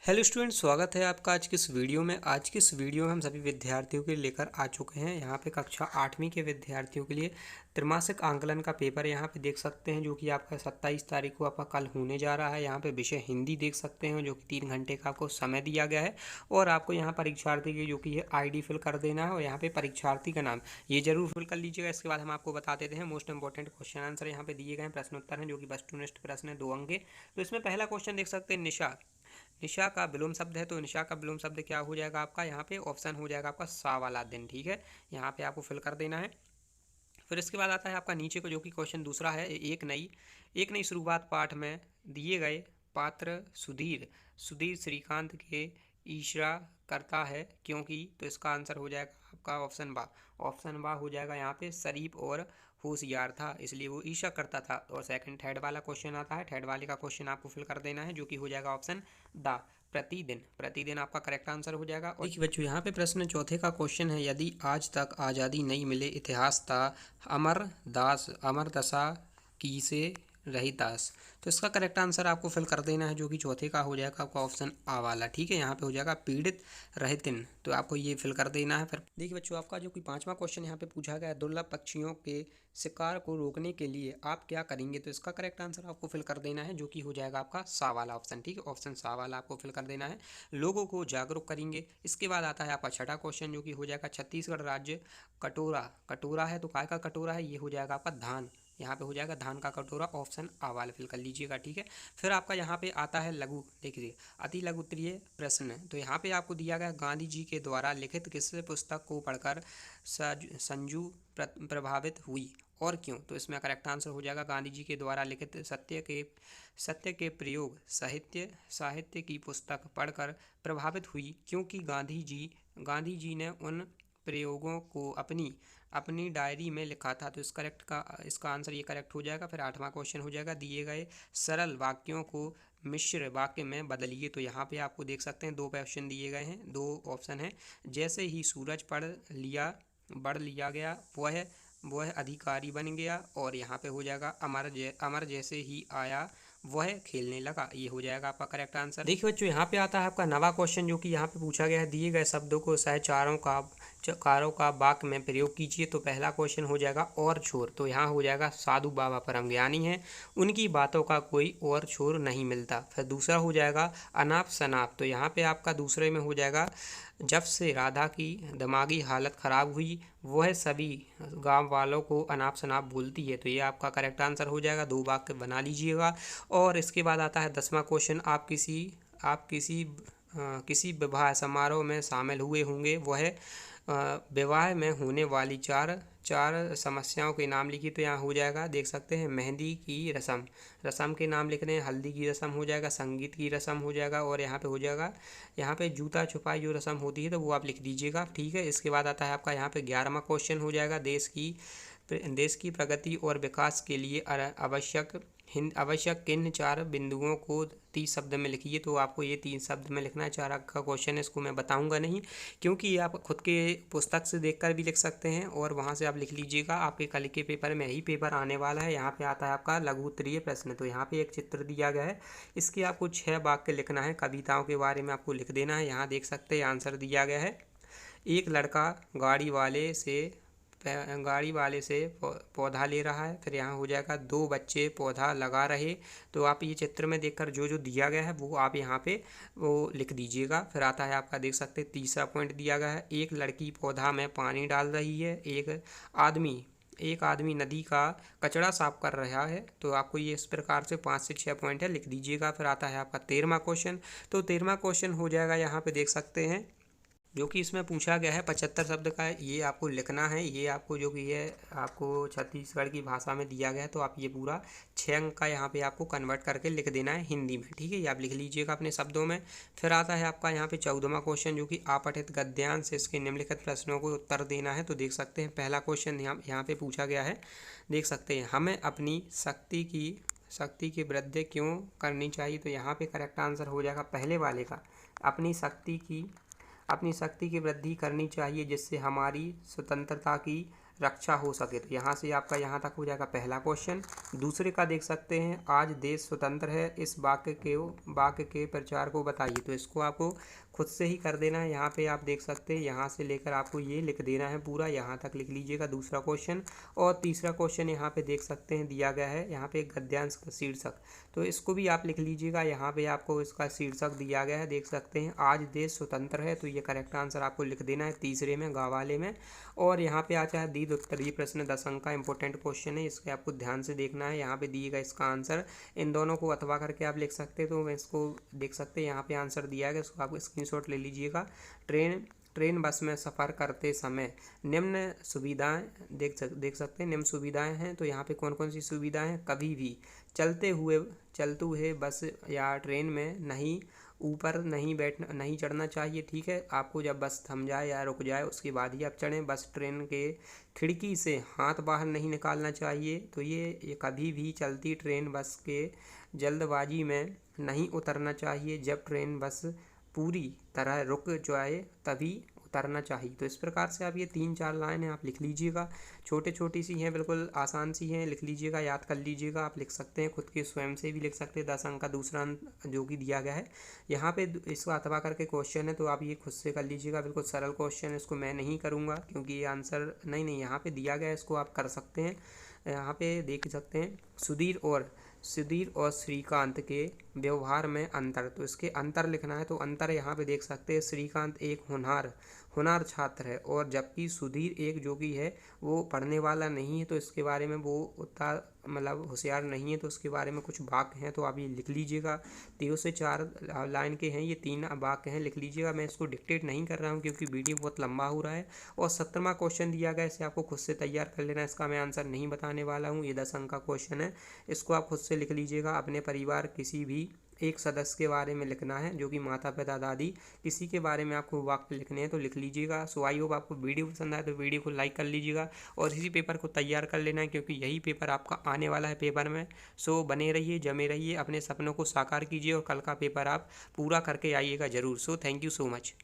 Hello student, स्वागत है आपका आज की इस वीडियो में। आज की इस वीडियो में हम सभी विद्यार्थियों के लिए लेकर आ चुके हैं यहाँ पे कक्षा 8वीं के विद्यार्थियों के लिए त्रैमासिक आंकलन का पेपर यहाँ पे देख सकते हैं, जो कि आपका 27 तारीख को आपका कल होने जा रहा है। यहाँ पे विषय हिंदी देख सकते हैं, जो कि 3 घंटे का आपको समय दिया गया है और आपको यहाँ परीक्षार्थी की जो कि है ID फिल कर देना है और यहाँ पे परीक्षार्थी का नाम ये जरूर फिल कर लीजिएगा। इसके बाद हम आपको बता देते हैं मोस्ट इंपॉर्टेंट क्वेश्चन आंसर यहाँ पे दिए गए हैं, प्रश्नोत्तर हैं जो कि वस्तुनिष्ठ प्रश्न है 2 अंक के। तो इसमें पहला क्वेश्चन देख सकते हैं, निशा। निशा का विलोम शब्द है, तो निशा का विलोम शब्द क्या हो जाएगा आपका, यहाँ पे ऑप्शन हो जाएगा आपका सा वाला दिन। ठीक है, यहाँ पे आपको फिल कर देना है। फिर इसके बाद आता है आपका नीचे को, जो कि क्वेश्चन दूसरा है, एक नई शुरुआत पाठ में दिए गए पात्र सुधीर सुधीर श्रीकांत के ईर्ष्या करता है क्योंकि, तो इसका आंसर हो जाएगा आपका ऑप्शन बा हो जाएगा यहाँ पे शरीफ और होशियार था, इसलिए वो ईर्ष्या करता था। और थर्ड वाला क्वेश्चन आता है, थर्ड वाले का क्वेश्चन आपको फिल कर देना है, जो कि हो जाएगा ऑप्शन दा प्रतिदिन आपका करेक्ट आंसर हो जाएगा। और देखिए बच्चों, यहाँ पे प्रश्न चौथे का क्वेश्चन है, यदि आज तक आज़ादी नहीं मिले इतिहास था अमर दशा की से रहीदास। तो इसका करेक्ट आंसर आपको फिल कर देना है, जो कि चौथे का हो जाएगा आपका ऑप्शन आ वाला। ठीक है, यहाँ पे हो जाएगा पीड़ित रहितिन, तो आपको ये फिल कर देना है। फिर देखिए बच्चों, आपका जो कि 5वां क्वेश्चन यहाँ पे पूछा गया है, दुर्लभ पक्षियों के शिकार को रोकने के लिए आप क्या करेंगे। तो इसका करेक्ट आंसर आपको फिल कर देना है, जो कि हो जाएगा आपका सा वाला ऑप्शन। ठीक है, ऑप्शन सा वाला आपको फिल कर देना है, लोगों को जागरूक करेंगे। इसके बाद आता है आपका छठा क्वेश्चन, जो कि हो जाएगा छत्तीसगढ़ राज्य कटोरा है, तो काय का कटोरा है, ये हो जाएगा आपका धान। यहाँ पे हो जाएगा धान का कटोरा, ऑप्शन आ वाला फिल कर लीजिएगा। ठीक है, फिर आपका यहाँ पे आता है लघु, देखिए अति लघु उत्तरीय प्रश्न। तो यहाँ पे आपको दिया गया, गांधी जी के द्वारा लिखित किस पुस्तक को पढ़कर संजू प्रभावित हुई और क्यों। तो इसमें करेक्ट आंसर हो जाएगा, गांधी जी के द्वारा लिखित सत्य के प्रयोग साहित्य की पुस्तक पढ़कर प्रभावित हुई, क्योंकि गांधी जी ने उन प्रयोगों को अपनी डायरी में लिखा था। तो इसका आंसर ये करेक्ट हो जाएगा। फिर 8वां क्वेश्चन हो जाएगा, दिए गए सरल वाक्यों को मिश्र वाक्य में बदलिए। तो यहाँ पे आपको देख सकते हैं 2 ऑप्शन दिए गए हैं, 2 ऑप्शन हैं। जैसे ही सूरज बढ़ लिया गया वह अधिकारी बन गया, और यहाँ पे हो जाएगा अमर जैसे ही आया वह खेलने लगा, ये हो जाएगा आपका करेक्ट आंसर। देखिए बच्चों, यहाँ पे आता है आपका नवा क्वेश्चन, जो कि यहाँ पे पूछा गया है, दिए गए शब्दों को कारों का वाक्य में प्रयोग कीजिए। तो पहला क्वेश्चन हो जाएगा और छोर, तो यहाँ हो जाएगा साधु बाबा परम ज्ञानी हैं, उनकी बातों का कोई और छोर नहीं मिलता। फिर दूसरा हो जाएगा अनाप शनाप, तो यहाँ पे आपका दूसरे में हो जाएगा, जब से राधा की दिमागी हालत ख़राब हुई वह सभी गांव वालों को अनाप शनाप बोलती है। तो ये आपका करेक्ट आंसर हो जाएगा, 2 वाक्य बना लीजिएगा। और इसके बाद आता है 10वां क्वेश्चन, किसी विवाह समारोह में शामिल हुए होंगे, वह विवाह में होने वाली चार समस्याओं के नाम लिखिए। तो यहाँ हो जाएगा, देख सकते हैं, मेहंदी की रस्म के नाम लिख रहे हैं, हल्दी की रस्म हो जाएगा, संगीत की रस्म हो जाएगा, और यहाँ पे हो जाएगा, यहाँ पे जूता छुपाई जो रस्म होती है तो वो आप लिख दीजिएगा। ठीक है, इसके बाद आता है आपका यहाँ पे 11वां क्वेश्चन हो जाएगा, देश की प्रगति और विकास के लिए आवश्यक किन 4 बिंदुओं को 30 शब्द में लिखिए। तो आपको ये 3 शब्द में लिखना है, 4 अंक का क्वेश्चन है, इसको मैं बताऊंगा नहीं, क्योंकि ये आप खुद के पुस्तक से देखकर भी लिख सकते हैं और वहाँ से आप लिख लीजिएगा। आपके कल के पेपर में यही पेपर आने वाला है। यहाँ पे आता है आपका लघु उत्तरीय प्रश्न, तो यहाँ पे एक चित्र दिया गया है, इसके आपको 6 वाक्य लिखना है, कविताओं के बारे में आपको लिख देना है। यहाँ देख सकते हैं आंसर दिया गया है, एक लड़का गाड़ी वाले से पौधा ले रहा है। फिर यहाँ हो जाएगा, 2 बच्चे पौधा लगा रहे। तो आप ये चित्र में देखकर जो जो दिया गया है वो आप यहाँ पे वो लिख दीजिएगा। फिर आता है आपका, देख सकते हैं, तीसरा पॉइंट दिया गया है, एक लड़की पौधा में पानी डाल रही है, एक आदमी नदी का कचरा साफ कर रहा है। तो आपको ये इस प्रकार से 5 से 6 पॉइंट है, लिख दीजिएगा। फिर आता है आपका 13वां क्वेश्चन, तो 13वां क्वेश्चन हो जाएगा, यहाँ पे देख सकते हैं, जो कि इसमें पूछा गया है 75 शब्द का, ये आपको लिखना है। ये आपको जो कि है आपको छत्तीसगढ़ की भाषा में दिया गया है, तो आप ये पूरा 6 अंक का यहाँ पे आपको कन्वर्ट करके लिख देना है हिंदी में। ठीक है, ये आप लिख लीजिएगा अपने शब्दों में। फिर आता है आपका यहाँ पे 14वां क्वेश्चन, जो कि अपठित गद्यांश से इसके निम्नलिखित प्रश्नों को उत्तर देना है। तो देख सकते हैं पहला क्वेश्चन यहाँ पे पूछा गया है, देख सकते हैं, हमें अपनी शक्ति की वृद्धि क्यों करनी चाहिए। तो यहाँ पे करेक्ट आंसर हो जाएगा पहले वाले का, अपनी शक्ति की वृद्धि करनी चाहिए, जिससे हमारी स्वतंत्रता की रक्षा हो सके। तो यहाँ से आपका यहाँ तक हो जाएगा पहला क्वेश्चन। दूसरे का देख सकते हैं, आज देश स्वतंत्र है, इस वाक्य के प्रचार को बताइए। तो इसको आपको खुद से ही कर देना है। यहाँ पे आप देख सकते हैं, यहाँ से लेकर आपको ये लिख देना है, पूरा यहाँ तक लिख लीजिएगा दूसरा क्वेश्चन। और तीसरा क्वेश्चन यहाँ पे देख सकते हैं दिया गया है, यहाँ पे गद्यांश का शीर्षक, तो इसको भी आप लिख लीजिएगा। यहाँ पे आपको इसका शीर्षक दिया गया है, देख सकते हैं आज देश स्वतंत्र है, तो ये करेक्ट आंसर आपको लिख देना है तीसरे में, गा वाले में। और यहाँ पे आता है दीर्घ उत्तरीय प्रश्न 10 अंक का इंपॉर्टेंट क्वेश्चन है, इसके आपको ध्यान से देखना है। यहाँ पे दिएगा इसका आंसर, इन दोनों को अथवा करके आप लिख सकते हैं। तो मैं इसको देख सकते हैं, यहाँ पे आंसर दिया है, इसको आप स्क्रीनशॉट ले लीजिएगा। ट्रेन बस में सफ़र करते समय निम्न सुविधाएं देख सकते हैं, निम्न सुविधाएं हैं। तो यहाँ पे कौन कौन सी सुविधाएं हैं? कभी भी चलते हुए बस या ट्रेन में ऊपर नहीं चढ़ना चाहिए, ठीक है। आपको जब बस थम जाए या रुक जाए उसके बाद ही आप चढ़ें। बस ट्रेन के खिड़की से हाथ बाहर नहीं निकालना चाहिए। तो ये कभी भी चलती ट्रेन बस के जल्दबाजी में नहीं उतरना चाहिए। जब ट्रेन बस पूरी तरह रुक जाए तभी उतरना चाहिए। तो इस प्रकार से आप ये 3-4 लाइन आप लिख लीजिएगा, छोटी सी हैं, बिल्कुल आसान सी हैं, लिख लीजिएगा, याद कर लीजिएगा। आप लिख सकते हैं, खुद के स्वयं से भी लिख सकते हैं। 10 अंक का दूसरा अंक जो कि दिया गया है यहाँ पे, इसको अथवा करके क्वेश्चन है, तो आप ये खुद से कर लीजिएगा, बिल्कुल सरल क्वेश्चन है। इसको मैं नहीं करूँगा क्योंकि ये आंसर नहीं यहाँ पे दिया गया है, इसको आप कर सकते हैं। यहाँ पे देख सकते हैं, सुधीर और श्रीकांत के व्यवहार में अंतर, तो इसके अंतर लिखना है। तो अंतर यहाँ पे देख सकते हैं, श्रीकांत एक होनहार छात्र है, और जबकि सुधीर एक जो कि है वो पढ़ने वाला नहीं है। तो इसके बारे में वो उतना मतलब होशियार नहीं है। तो उसके बारे में कुछ वाक्य हैं, तो आप ये लिख लीजिएगा। 3 से 4 लाइन के हैं, ये 3 वाक्य हैं, लिख लीजिएगा। मैं इसको डिक्टेट नहीं कर रहा हूँ क्योंकि वीडियो बहुत लंबा हो रहा है। और 17वां क्वेश्चन दिया गया है, इसे आपको खुद से तैयार कर लेना है। इसका मैं आंसर नहीं बताने वाला हूँ, ये 10 अंक का क्वेश्चन है, इसको आप खुद से लिख लीजिएगा। अपने परिवार किसी भी एक सदस्य के बारे में लिखना है, जो कि माता पिता दादी, किसी के बारे में आपको वाक्य लिखने हैं, तो लिख लीजिएगा। सो आई होप आपको वीडियो पसंद आए तो वीडियो को लाइक कर लीजिएगा और इसी पेपर को तैयार कर लेना है, क्योंकि यही पेपर आपका आने वाला है पेपर में। सो बने रहिए, जमे रहिए, अपने सपनों को साकार कीजिए और कल का पेपर आप पूरा करके आइएगा ज़रूर। So thank you so much.